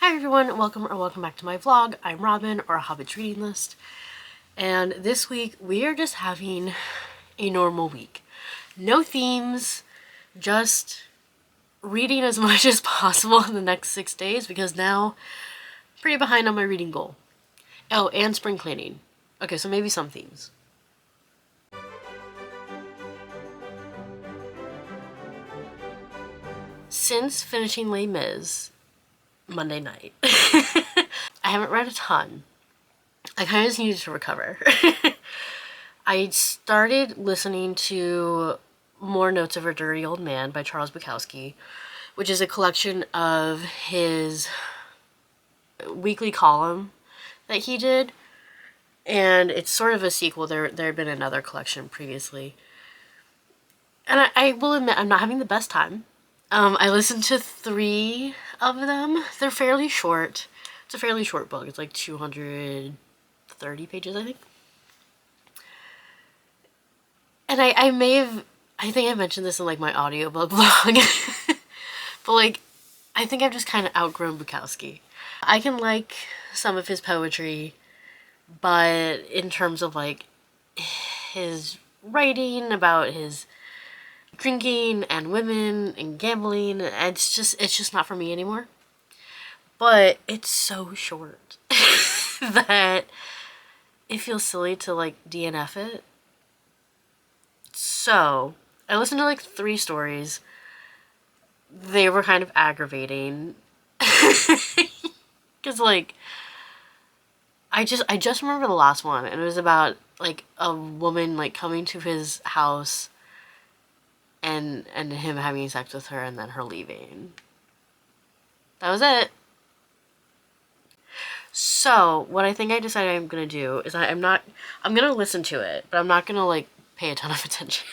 Hi everyone, welcome back to my vlog. I'm Robin, or Hobbit's Reading List, and this week we are just having a normal week. No themes, just reading as much as possible in the next 6 days because now I'm pretty behind on my reading goal. Oh, and spring cleaning. Okay, so maybe some themes. Since finishing Les Mis Monday night, I haven't read a ton. I kind of just needed to recover. I started listening to More Notes of a Dirty Old Man by Charles Bukowski, which is a collection of his weekly column that he did. And it's sort of a sequel. There had been another collection previously. And I will admit, I'm not having the best time. I listened to 3 of them. They're fairly short. It's a fairly short book. It's like 230 pages, I think. And I think I mentioned this in like my audiobook vlog. But like, I think I've just kind of outgrown Bukowski. I can like some of his poetry, but in terms of like his writing about his drinking and women and gambling, it's just not for me anymore. But it's so short that it feels silly to like DNF it. So I listened to like 3 stories. They were kind of aggravating because like I just remember the last one, and it was about like a woman like coming to his house and him having sex with her and then her leaving. That was it. So what I think I decided I'm gonna do is I'm gonna listen to it, but I'm not gonna like pay a ton of attention.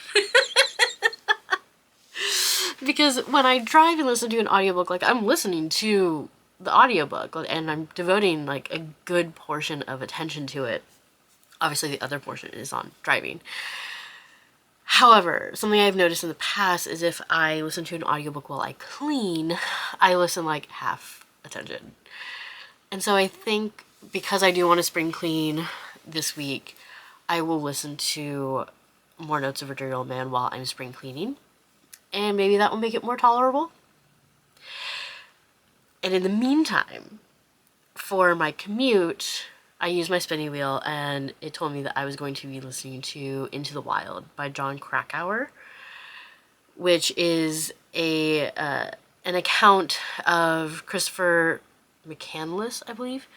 Because when I drive and listen to an audiobook, like I'm listening to the audiobook and I'm devoting like a good portion of attention to it. Obviously the other portion is on driving. However, something I've noticed in the past is if I listen to an audiobook while I clean, I listen like half attention. And so I think because I do want to spring clean this week, I will listen to More Notes of a Dirty Old Man while I'm spring cleaning. And maybe that will make it more tolerable. And in the meantime, for my commute, I used my spinning wheel and it told me that I was going to be listening to Into the Wild by Jon Krakauer, which is an account of Christopher McCandless, I believe,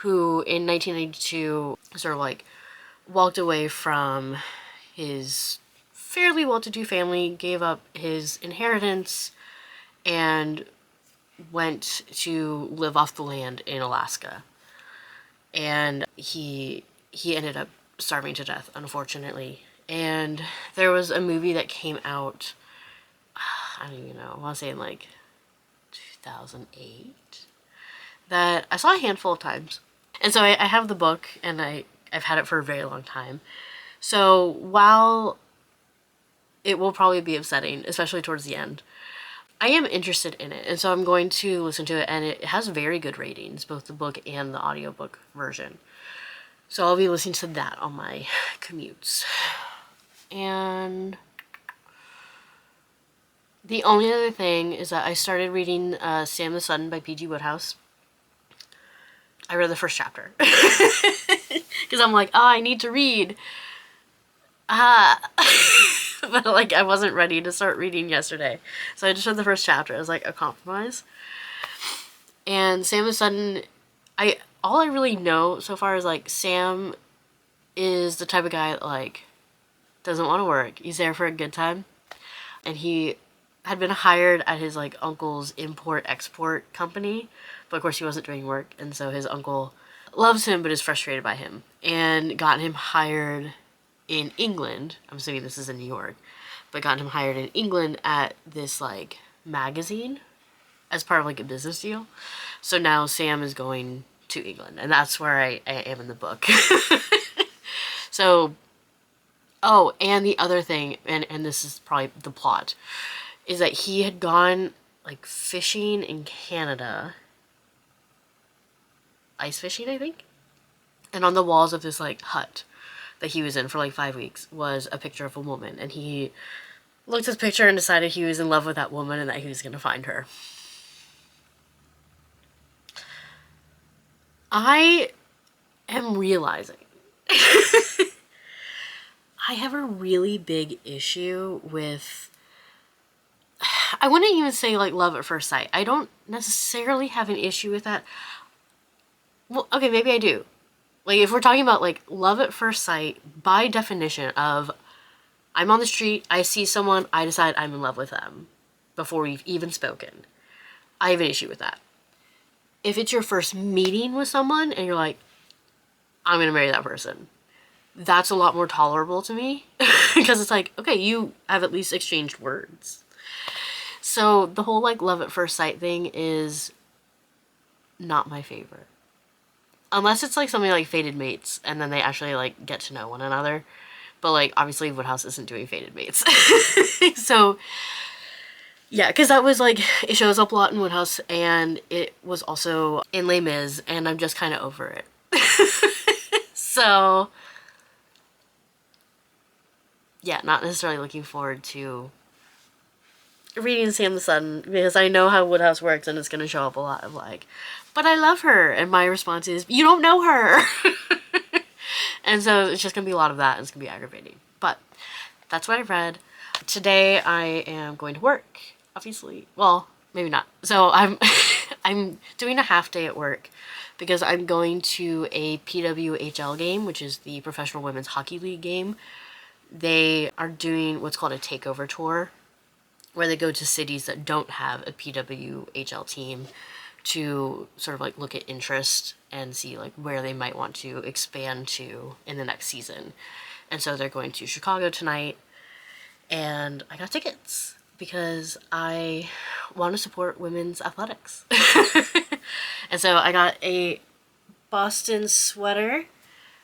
who in 1992 sort of like walked away from his fairly well-to-do family, gave up his inheritance, and went to live off the land in Alaska. And he ended up starving to death, unfortunately. And there was a movie that came out, I don't even know, I want to say in like 2008, that I saw a handful of times. And so I have the book, and I've had it for a very long time. So while it will probably be upsetting, especially towards the end, I am interested in it, and so I'm going to listen to it, and it has very good ratings, both the book and the audiobook version. So I'll be listening to that on my commutes. And the only other thing is that I started reading Sam the Sudden by PG Wodehouse. I read the first chapter. Because I'm like, oh, I need to read. But like I wasn't ready to start reading yesterday. So I just read the first chapter as like a compromise. And Sam the Sudden, all I really know so far is like Sam is the type of guy that like doesn't want to work. He's there for a good time. And he had been hired at his like uncle's import-export company, but of course he wasn't doing work, and so his uncle loves him but is frustrated by him and got him hired in England. I'm assuming this is in New York, but got him hired in England at this like magazine as part of like a business deal. So now Sam is going to England, and that's where I am in the book. So, oh, and the other thing, and this is probably the plot, is that he had gone like fishing in Canada ice fishing, I think. And on the walls of this, like, hut that he was in for, like, 5 weeks was a picture of a woman. And he looked at this picture and decided he was in love with that woman and that he was going to find her. I am realizing I have a really big issue with, I wouldn't even say like love at first sight. I don't necessarily have an issue with that. Well, okay, maybe I do. Like, if we're talking about like love at first sight, by definition of I'm on the street, I see someone, I decide I'm in love with them before we've even spoken. I have an issue with that. If it's your first meeting with someone and you're like, I'm going to marry that person, that's a lot more tolerable to me because it's like, okay, you have at least exchanged words. So the whole like love at first sight thing is not my favorite. Unless it's like something like Fated Mates and then they actually like get to know one another. But like obviously Wodehouse isn't doing Fated Mates. So yeah, because that was like, it shows up a lot in Wodehouse and it was also in Les Mis and I'm just kind of over it. So yeah, not necessarily looking forward to reading Sam the Sudden because I know how Wodehouse works and it's going to show up a lot of like, but I love her. And my response is, you don't know her. And so it's just going to be a lot of that and it's going to be aggravating. But that's what I read. Today I am going to work, obviously. Well, maybe not. So I'm doing a half day at work because I'm going to a PWHL game, which is the Professional Women's Hockey League game. They are doing what's called a takeover tour, where they go to cities that don't have a PWHL team to sort of like look at interest and see like where they might want to expand to in the next season. And so they're going to Chicago tonight, and I got tickets because I want to support women's athletics. And so I got a Boston sweater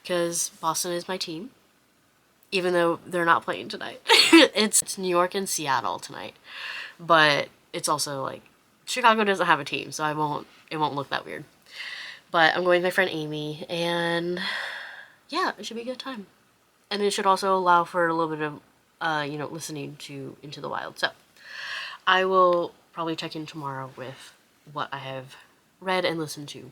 because Boston is my team. Even though they're not playing tonight. It's New York and Seattle tonight. But it's also like, Chicago doesn't have a team, so it won't look that weird. But I'm going with my friend Amy, and yeah, it should be a good time. And it should also allow for a little bit of, listening to Into the Wild. So I will probably check in tomorrow with what I have read and listened to.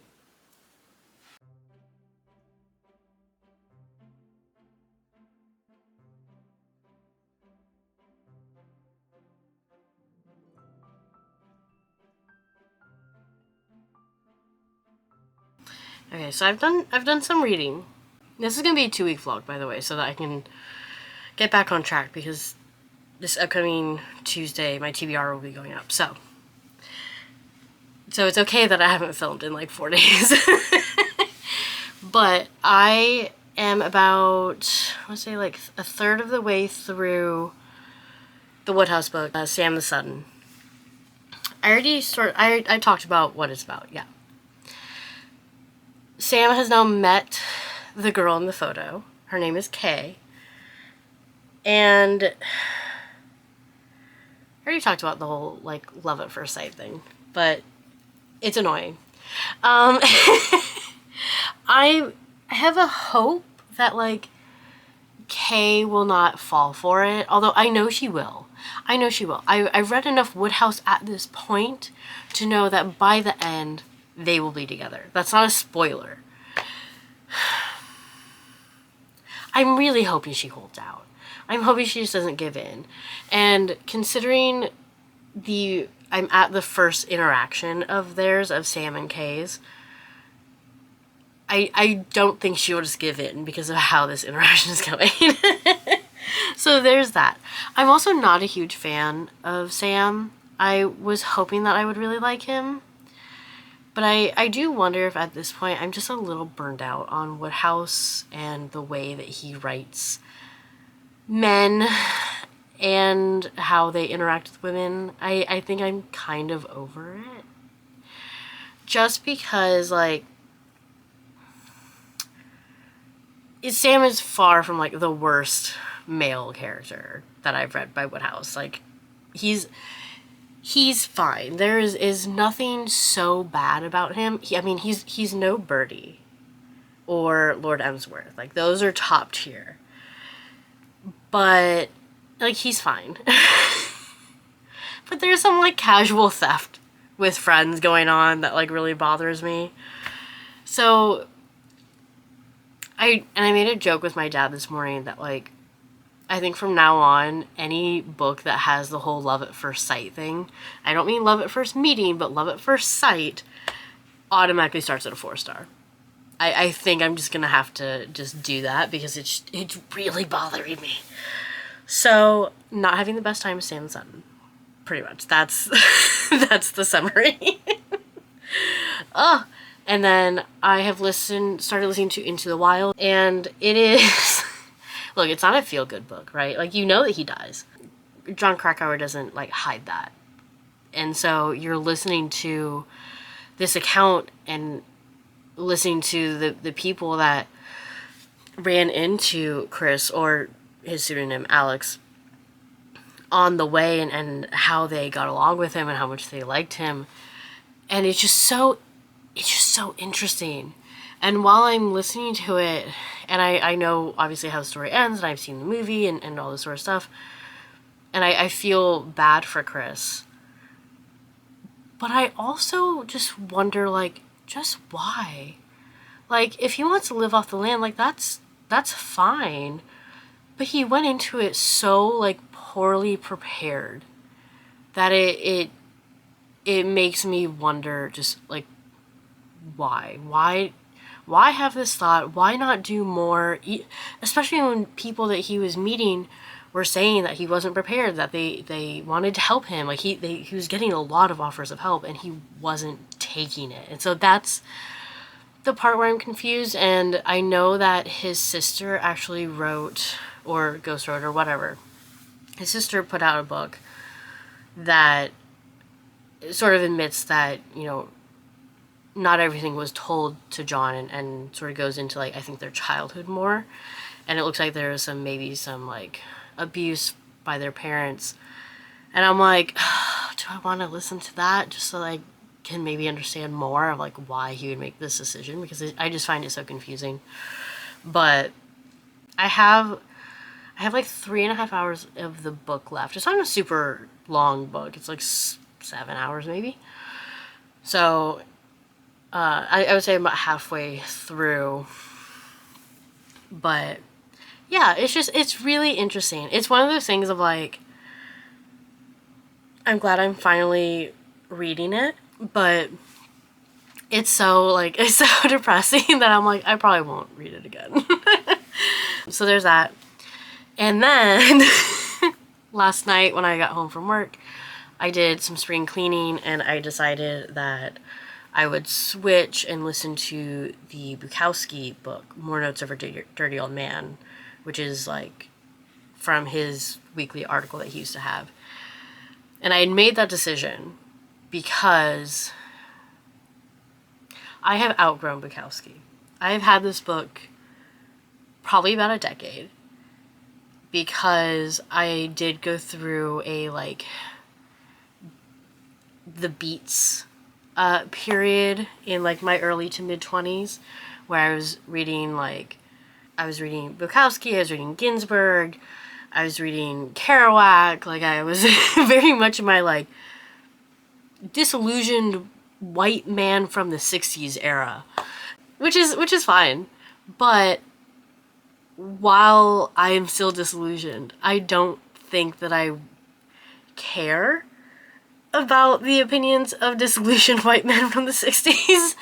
Okay, so I've done some reading. This is gonna be a 2-week vlog, by the way, so that I can get back on track because this upcoming Tuesday my TBR will be going up. So it's okay that I haven't filmed in like 4 days. But I am about, let's say like a third of the way through the Wodehouse book, Sam the Sudden. I talked about what it's about, yeah. Sam has now met the girl in the photo. Her name is Kay. And I already talked about the whole, like, love at first sight thing. But it's annoying. I have a hope that, like, Kay will not fall for it. Although I know she will. I know she will. I've read enough Wodehouse at this point to know that by the end, they will be together. That's not a spoiler. I'm really hoping she holds out. I'm hoping she just doesn't give in. And considering I'm at the first interaction of theirs, of Sam and Kay's, I don't think she will just give in because of how this interaction is going. So there's that. I'm also not a huge fan of Sam. I was hoping that I would really like him. But I do wonder if at this point I'm just a little burned out on Wodehouse and the way that he writes men and how they interact with women. I think I'm kind of over it. Just because, like, Sam is far from, like, the worst male character that I've read by Wodehouse. Like, he's fine. There is nothing so bad about him. He's no Birdie or Lord Emsworth. Like, those are top tier. But, like, he's fine. But there's some, like, casual theft with friends going on that, like, really bothers me. So, I made a joke with my dad this morning that, like, I think from now on, any book that has the whole love at first sight thing, I don't mean love at first meeting, but love at first sight, automatically starts at a 4-star. I think I'm just going to have to just do that because it's really bothering me. So, not having the best time with Sam and Sutton. Pretty much. That's the summary. Oh, and then I have started listening to Into the Wild, and it is... Look, it's not a feel-good book, right? Like, you know that he dies. Jon Krakauer doesn't, like, hide that. And so you're listening to this account and listening to the people that ran into Chris, or his pseudonym Alex, on the way, and how they got along with him and how much they liked him. And it's just so interesting. And while I'm listening to it, and I know obviously how the story ends, and I've seen the movie and all this sort of stuff, and I feel bad for Chris. But I also just wonder, like, just why? Like, if he wants to live off the land, like, that's fine. But he went into it so, like, poorly prepared that it makes me wonder, just, like, why? Why have this thought? Why not do more? Especially when people that he was meeting were saying that he wasn't prepared, that they wanted to help him. Like, he was getting a lot of offers of help, and he wasn't taking it. And so that's the part where I'm confused. And I know that his sister actually wrote, or ghost wrote, or whatever. His sister put out a book that sort of admits that, you know, not everything was told to John, and sort of goes into, like, I think their childhood more. And it looks like there was maybe some, like, abuse by their parents. And I'm like, do I want to listen to that just so I can maybe understand more of, like, why he would make this decision? Because I just find it so confusing. But I have like 3.5 hours of the book left. It's not a super long book. It's like 7 hours maybe. So I would say I'm about halfway through. But yeah, it's really interesting. It's one of those things of, like, I'm glad I'm finally reading it, but it's so depressing that I'm like, I probably won't read it again. So there's that. And then last night when I got home from work, I did some spring cleaning, and I decided that I would switch and listen to the Bukowski book, More Notes of a Dirty Old Man, which is, like, from his weekly article that he used to have. And I had made that decision because I have outgrown Bukowski. I have had this book probably about a decade, because I did go through a, like, the Beats period in, like, my early to mid-20s, where I was reading Bukowski, I was reading Ginsberg, I was reading Kerouac. Like, I was very much in my, like, disillusioned white man from the 60s era, which is fine. But while I am still disillusioned, I don't think that I care about the opinions of disillusioned white men from the 60s.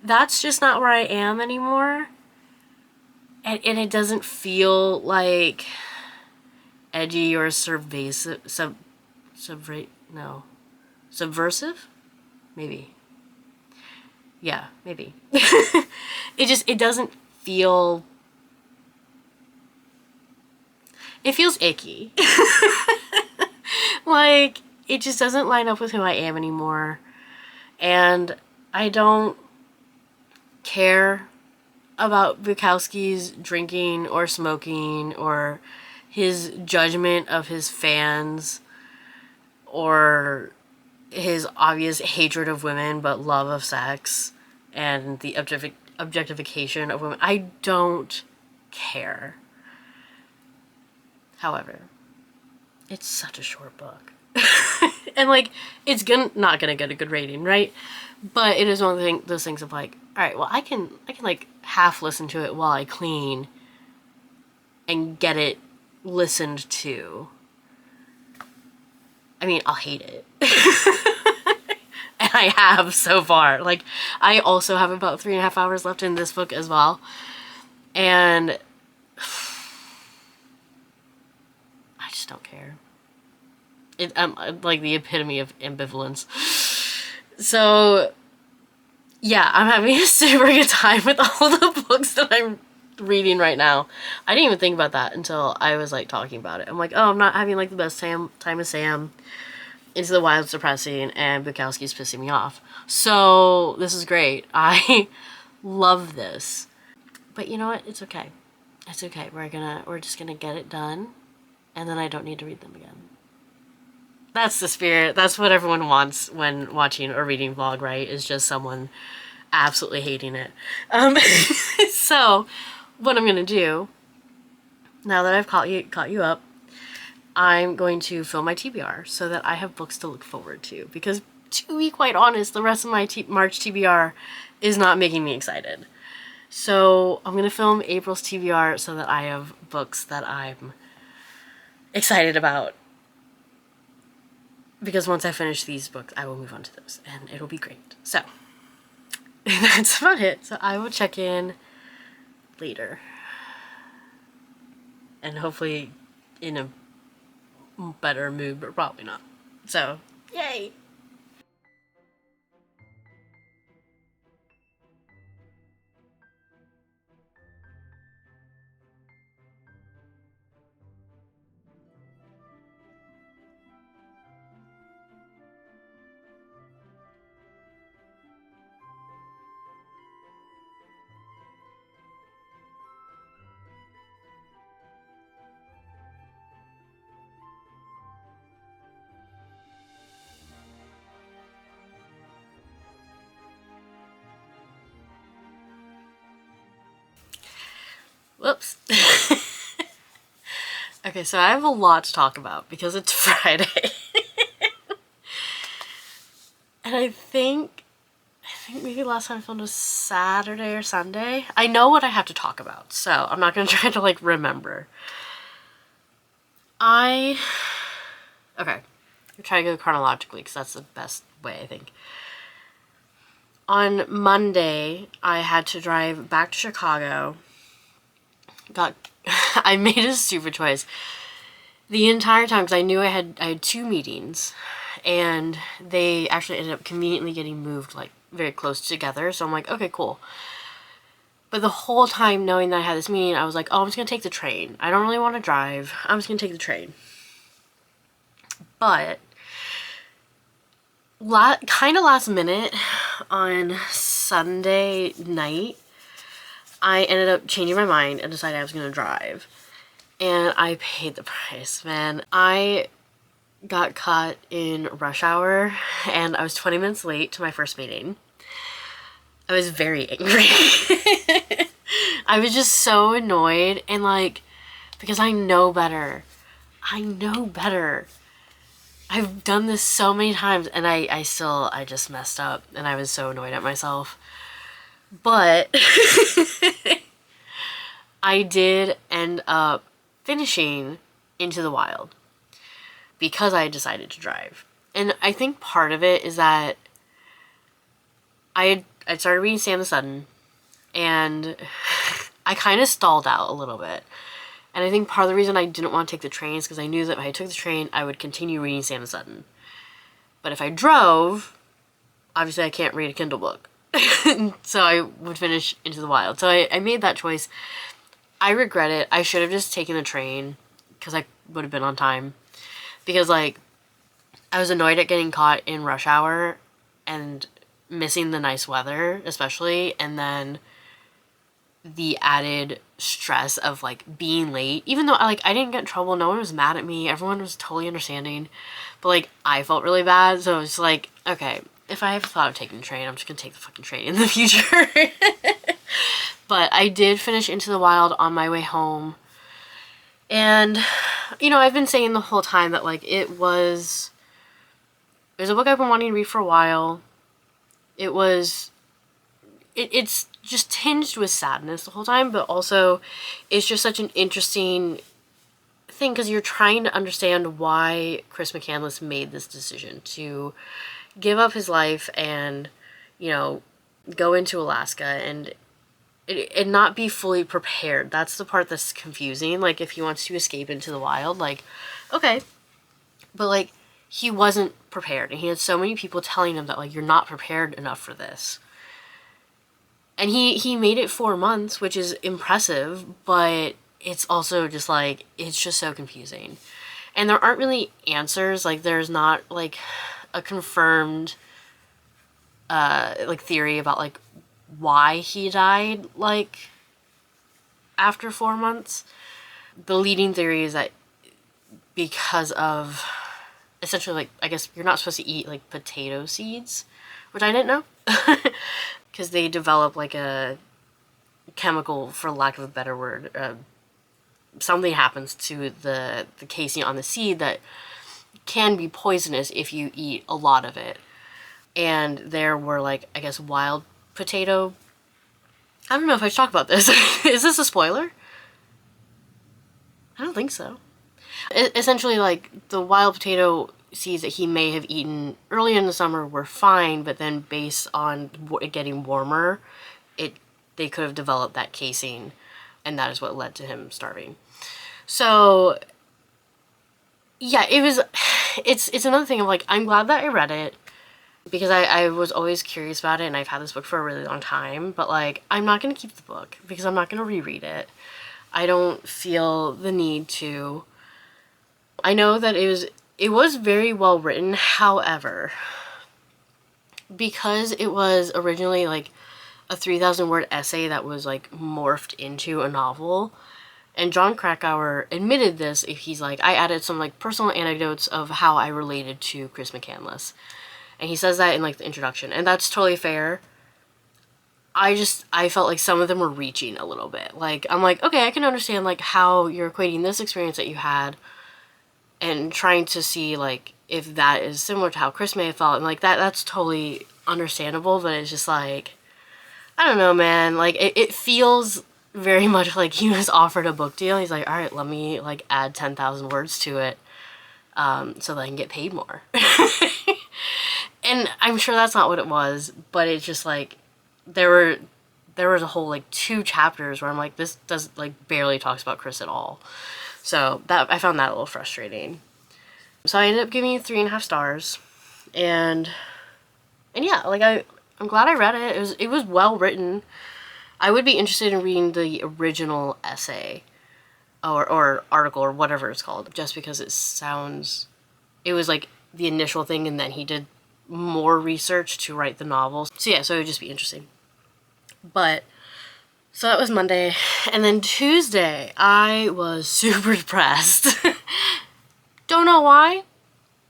That's just not where I am anymore. And it doesn't feel, like, edgy or subversive? Maybe. Yeah, maybe. It doesn't feel... It feels icky. Like, it just doesn't line up with who I am anymore. And I don't care about Bukowski's drinking or smoking or his judgment of his fans or his obvious hatred of women but love of sex and the objectification of women. I don't care. However, it's such a short book. And like, it's not gonna get a good rating, right? But it is one of those things of like, all right, well, I can like half listen to it while I clean and get it listened to. I mean, I'll hate it. And I have so far. Like, I also have about 3.5 hours left in this book as well. And I just don't care. I'm like the epitome of ambivalence. So, yeah, I'm having a super good time with all the books that I'm reading right now. I didn't even think about that until I was like talking about it. I'm like, oh, I'm not having like the best time with Sam. Into the Wild's depressing, and Bukowski's pissing me off. So this is great. I love this. But you know what? It's okay. It's okay. We're just gonna get it done, and then I don't need to read them again. That's the spirit. That's what everyone wants when watching or reading vlog, right? Is just someone absolutely hating it. So what I'm gonna do, now that I've caught you up, I'm going to fill my TBR so that I have books to look forward to. Because to be quite honest, the rest of my March TBR is not making me excited. So I'm going to film April's TBR so that I have books that I'm excited about. Because once I finish these books, I will move on to those. And it'll be great. So that's about it. So I will check in later. And hopefully in a better mood, but probably not. So, yay! Whoops. Okay, so I have a lot to talk about because it's Friday. And I think maybe last time I filmed was Saturday or Sunday. I know what I have to talk about, so I'm not going to try to like remember. Okay, I'm trying to go chronologically because that's the best way, I think. On Monday, I had to drive back to Chicago. I made a stupid choice the entire time because I knew I had 2 meetings, and they actually ended up conveniently getting moved like very close together. So I'm like, okay, cool. But the whole time knowing that I had this meeting, I was like, oh, I'm just gonna take the train. I don't really want to drive. I'm just gonna take the train. But kind of last minute on Sunday night, I ended up changing my mind and decided I was going to drive. And I paid the price, man. I got caught in rush hour and I was 20 minutes late to my first meeting. I was very angry. I was just so annoyed and like, because I know better. I know better. I've done this so many times and I just messed up and I was so annoyed at myself. But I did end up finishing Into the Wild because I decided to drive. And I think part of it is that I started reading Sam the Sudden and I kind of stalled out a little bit. And I think part of the reason I didn't want to take the train is because I knew that if I took the train, I would continue reading Sam the Sudden. But if I drove, obviously I can't read a Kindle book. So I would finish Into the Wild. So I made that choice. I regret it. I should have just taken the train because I would have been on time. Because, like, I was annoyed at getting caught in rush hour and missing the nice weather, especially. And then the added stress of like being late, even though I didn't get in trouble, no one was mad at me, everyone was totally understanding, but like I felt really bad. So it's like, okay, if I have thought of taking the train, I'm just gonna take the fucking train in the future. But I did finish Into the Wild on my way home, and you know, I've been saying the whole time that like it was a book I've been wanting to read for a while. It's just tinged with sadness the whole time, but also it's just such an interesting thing because you're trying to understand why Chris McCandless made this decision to give up his life and, you know, go into Alaska and not be fully prepared. That's the part that's confusing. Like, if he wants to escape into the wild, like, okay. But, like, he wasn't prepared. And he had so many people telling him that, like, you're not prepared enough for this. And he made it 4 months, which is impressive, but it's also just, like, it's just so confusing. And there aren't really answers. Like, there's not, like, a confirmed, like, theory about, like, why he died, like, after 4 months. The leading theory is that because of, essentially, like, I guess you're not supposed to eat, like, potato seeds, which I didn't know. Because they develop, like, a chemical, for lack of a better word, something happens to the casing on the seed that can be poisonous if you eat a lot of it. And there were, like, I guess, wild potato. I don't know if I should talk about this. Is this a spoiler? I don't think so. Essentially, like, the wild potato seeds that he may have eaten early in the summer were fine, but then based on it getting warmer, they could have developed that casing, and that is what led to him starving. So, yeah, it's another thing of, like, I'm glad that I read it, because I was always curious about it, and I've had this book for a really long time, but, like, I'm not going to keep the book, because I'm not going to reread it. I don't feel the need to. I know that it was very well written, however, because it was originally, like, a 3,000 word essay that was, like, morphed into a novel, and John Krakauer admitted this. He's like, I added some, like, personal anecdotes of how I related to Chris McCandless. And he says that in, like, the introduction. And that's totally fair. I felt like some of them were reaching a little bit. Like, I'm like, okay, I can understand, like, how you're equating this experience that you had and trying to see, like, if that is similar to how Chris may have felt. And, like, that's totally understandable. But it's just, like, I don't know, man. Like, it feels very much like he was offered a book deal. He's like, all right, let me, like, add 10,000 words to it so that I can get paid more. And I'm sure that's not what it was, but it's just, like, there was a whole, like, 2 chapters where I'm like, this does, like, barely talks about Chris at all. So that I found that a little frustrating. So I ended up giving it 3.5 stars, and yeah, like, I'm glad I read it. It was well written. I would be interested in reading the original essay or article or whatever it's called, just because it was like the initial thing, and then he did more research to write the novel. So yeah, so it would just be interesting. But so that was Monday, and then Tuesday I was super depressed. Don't know why.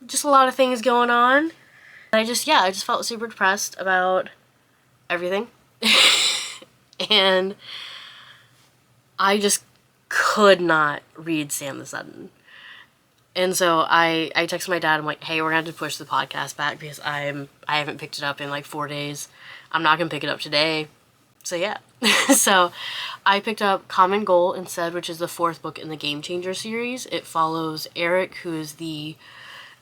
Just a lot of things going on. I just felt super depressed about everything. And I just could not read Sam the Sudden. And so I texted my dad. I'm like, hey, we're going to have to push the podcast back because I haven't picked it up in, like, 4 days. I'm not going to pick it up today. So yeah. So I picked up Common Goal instead, which is the 4th book in the Game Changer series. It follows Eric, who is the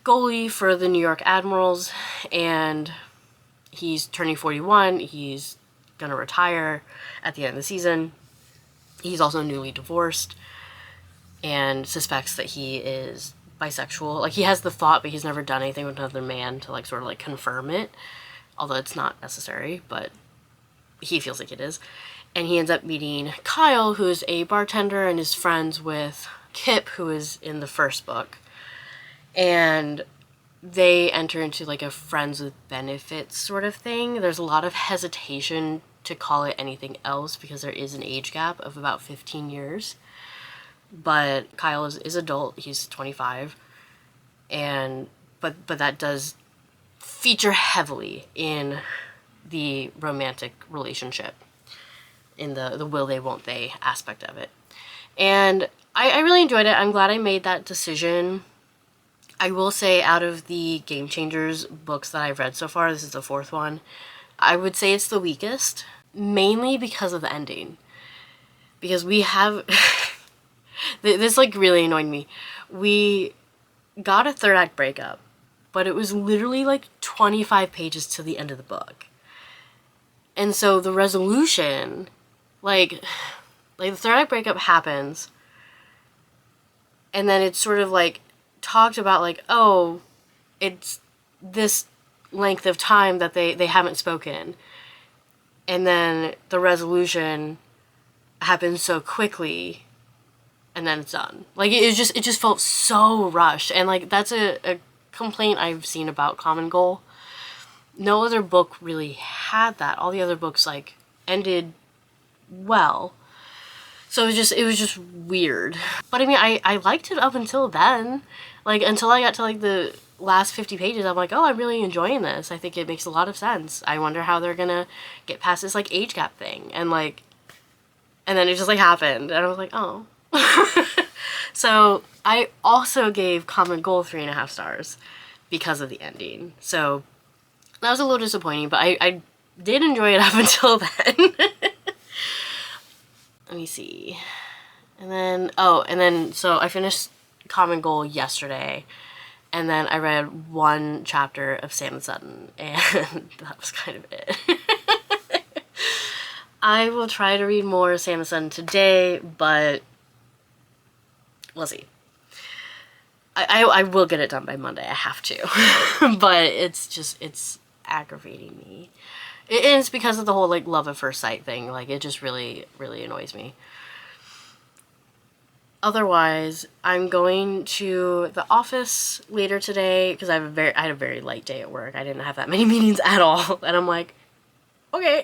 goalie for the New York Admirals, and he's turning 41. He's going to retire at the end of the season. He's also newly divorced and suspects that he is bisexual. Like, he has the thought, but he's never done anything with another man to, like, sort of, like, confirm it, although it's not necessary, but he feels like it is. And he ends up meeting Kyle, who's a bartender and is friends with Kip, who is in the 1st book, and they enter into, like, a friends with benefits sort of thing. There's a lot of hesitation to call it anything else because there is an age gap of about 15 years. But Kyle is adult. He's 25. But that does feature heavily in the romantic relationship, in the will they won't they aspect of it. And I really enjoyed it. I'm glad I made that decision. I will say, out of the Game Changers books that I've read so far, this is the 4th one, I would say it's the weakest, mainly because of the ending. Because we have... this, like, really annoyed me. We got a 3rd act breakup, but it was literally, like, 25 pages to the end of the book. And so the resolution, like the 3rd act breakup happens, and then it's sort of, like, talked about, like, oh, it's this length of time that they haven't spoken, and then the resolution happens so quickly, and then it's done. Like, it just felt so rushed, and, like, that's a complaint I've seen about Common Goal. No other book really had that. All the other books, like, ended well. So it was just weird. But I mean, I liked it up until then. Like, until I got to, like, the last 50 pages, I'm like, oh, I'm really enjoying this. I think it makes a lot of sense. I wonder how they're gonna get past this, like, age gap thing. And, like, and then it just, like, happened. And I was like, oh. So I also gave Common Goal 3.5 stars because of the ending. So that was a little disappointing, but I did enjoy it up until then. Let me see. And then, so I finished Common Goal yesterday, and then I read 1 chapter of Sam and Sutton, and that was kind of it. I will try to read more Sam and Sutton today, but we'll see. I will get it done by Monday. I have to. But it's aggravating me. It is because of the whole, like, love at first sight thing. Like, it just really, really annoys me. Otherwise, I'm going to the office later today because I had a very light day at work. I didn't have that many meetings at all. And I'm like, okay.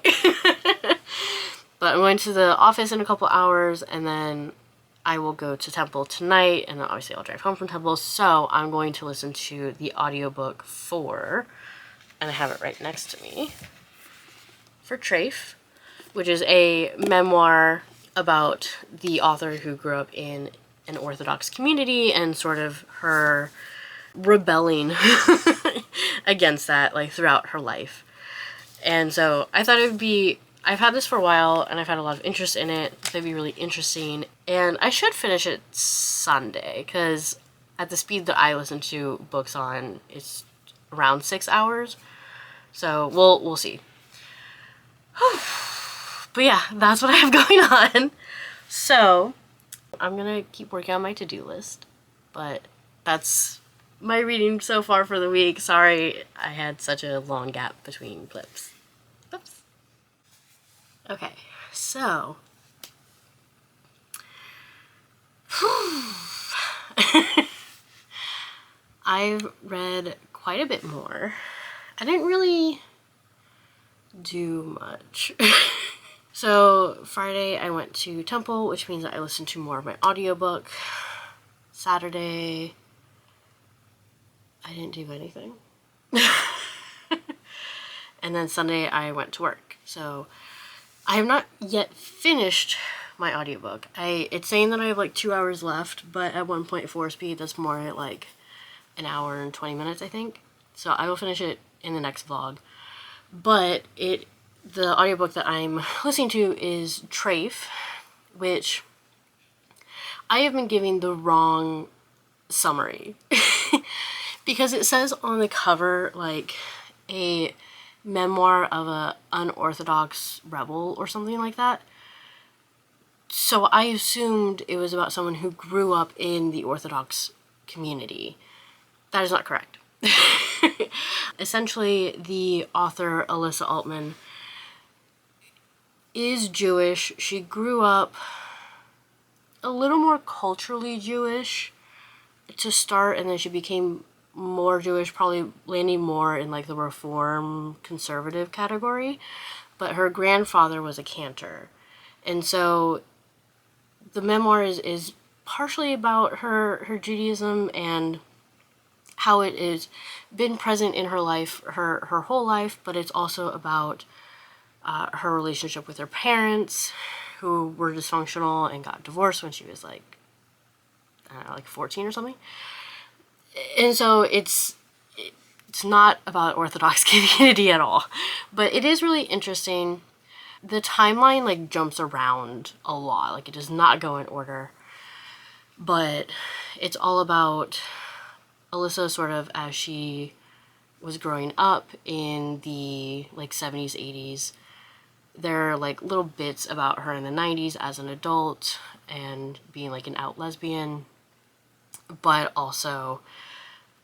But I'm going to the office in a couple hours, and then I will go to Temple tonight, and then obviously I'll drive home from Temple. So I'm going to listen to the audiobook for, and I have it right next to me, for Treyf, which is a memoir about the author who grew up in an Orthodox community and sort of her rebelling against that, like, throughout her life. And so I thought it would be, I've had this for a while and I've had a lot of interest in it, so it'd be really interesting. And I should finish it Sunday, because at the speed that I listen to books on, it's around 6 hours. So we'll see. But yeah, that's what I have going on. So I'm gonna keep working on my to-do list, but that's my reading so far for the week. Sorry I had such a long gap between clips. Oops. Okay, so I've read quite a bit more. I didn't really do much. So Friday I went to Temple, which means that I listened to more of my audiobook. Saturday I didn't do anything. And then Sunday I went to work. So I have not yet finished my audiobook. It's saying that I have like 2 hours left, but at 1.4 speed that's more at like an hour and 20 minutes, I think. So I will finish it in the next vlog. But the audiobook that I'm listening to is Treyf, which I have been giving the wrong summary. Because it says on the cover, like, a memoir of a unorthodox rebel or something like that. So I assumed it was about someone who grew up in the Orthodox community. That is not correct. Essentially, the author, Elissa Altman, is Jewish. She grew up a little more culturally Jewish to start, and then she became more Jewish, probably landing more in like the Reform conservative category. but her grandfather was a cantor. And so the memoir is partially about her Judaism and how it has been present in her life, her whole life, but it's also about her relationship with her parents, who were dysfunctional and got divorced when she was like, I don't know, like 14 or something. And so it's not about Orthodox community at all, but it is really interesting. The timeline like jumps around a lot, like it does not go in order, but it's all about Elissa sort of as she was growing up in the like 70s, 80s. There are like little bits about her in the 90s as an adult and being like an out lesbian, but also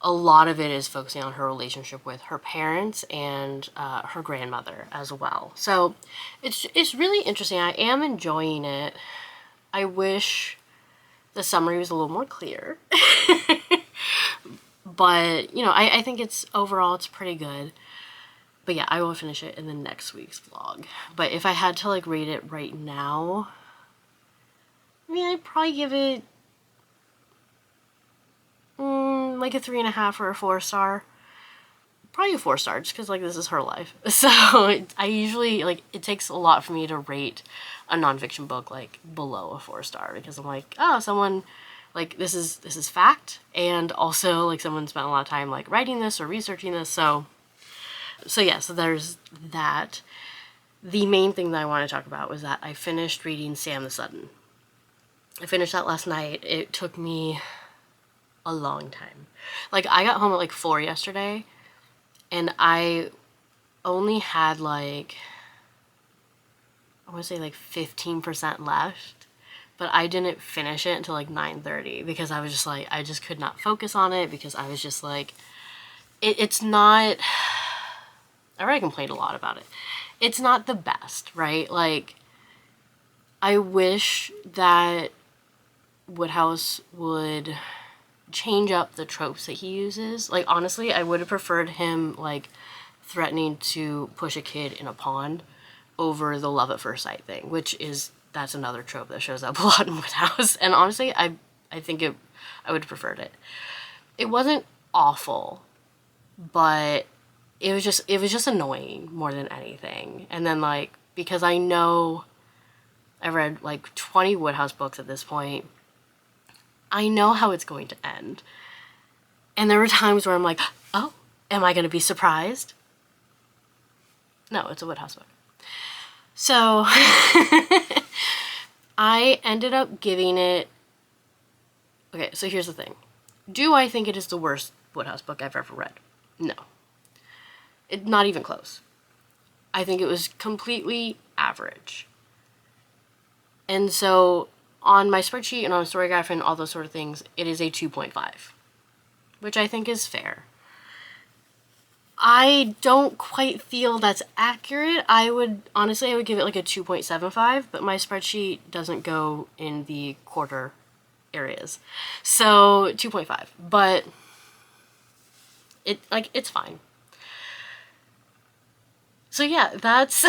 a lot of it is focusing on her relationship with her parents and her grandmother as well. So it's really interesting. I am enjoying it. I wish the summary was a little more clear. But, you know, I think it's overall it's pretty good. But yeah, I will finish it in the next week's vlog. But if I had to like rate it right now, I mean, I'd probably give it like a 3.5 or a 4-star. Probably a 4-star, just because like this is her life. So I usually like it takes a lot for me to rate a nonfiction book like below a 4-star, because I'm like, oh, someone like this is fact, and also like someone spent a lot of time like writing this or researching this. So yeah, so there's that. The main thing that I want to talk about was that I finished reading Sam the Sudden. I finished that last night. It took me a long time. Like I got home at like 4 yesterday, and I only had like, I want to say like 15% left, but I didn't finish it until like 9:30 because I was just like, I just could not focus on it because I was just like, it's not, I already complained a lot about it. It's not the best, right? Like, I wish that Wodehouse would change up the tropes that he uses. Like, honestly, I would have preferred him, like, threatening to push a kid in a pond over the love at first sight thing, which is, that's another trope that shows up a lot in Wodehouse. And honestly, I think I would have preferred it. It wasn't awful, but it was just annoying more than anything. And then, like, because I know I've read like 20 Wodehouse books at this point, I know how it's going to end. And there were times where I'm like, oh, am I going to be surprised? No, it's a Wodehouse book. So I ended up giving it, okay, so here's the thing. Do I think it is the worst Wodehouse book I've ever read? No. Not even close. I think it was completely average. And so on my spreadsheet and on Storygraph and all those sort of things, it is a 2.5, which I think is fair. I don't quite feel that's accurate. I would give it like a 2.75, but my spreadsheet doesn't go in the quarter areas. So 2.5, but it's fine. So yeah, that's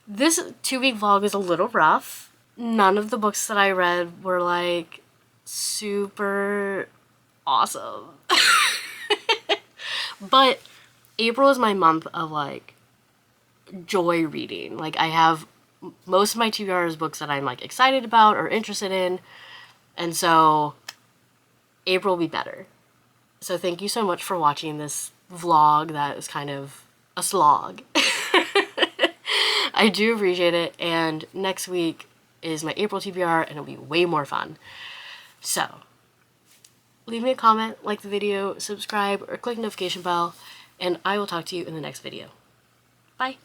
this 2-week vlog is a little rough. None of the books that I read were like super awesome. But April is my month of like joy reading. Like I have most of my TBR is books that I'm like excited about or interested in. And so April will be better. So thank you so much for watching this vlog that is kind of a slog. I do appreciate it. And next week is my April TBR and it'll be way more fun. So leave me a comment, like the video, subscribe, or click the notification bell, and I will talk to you in the next video. Bye.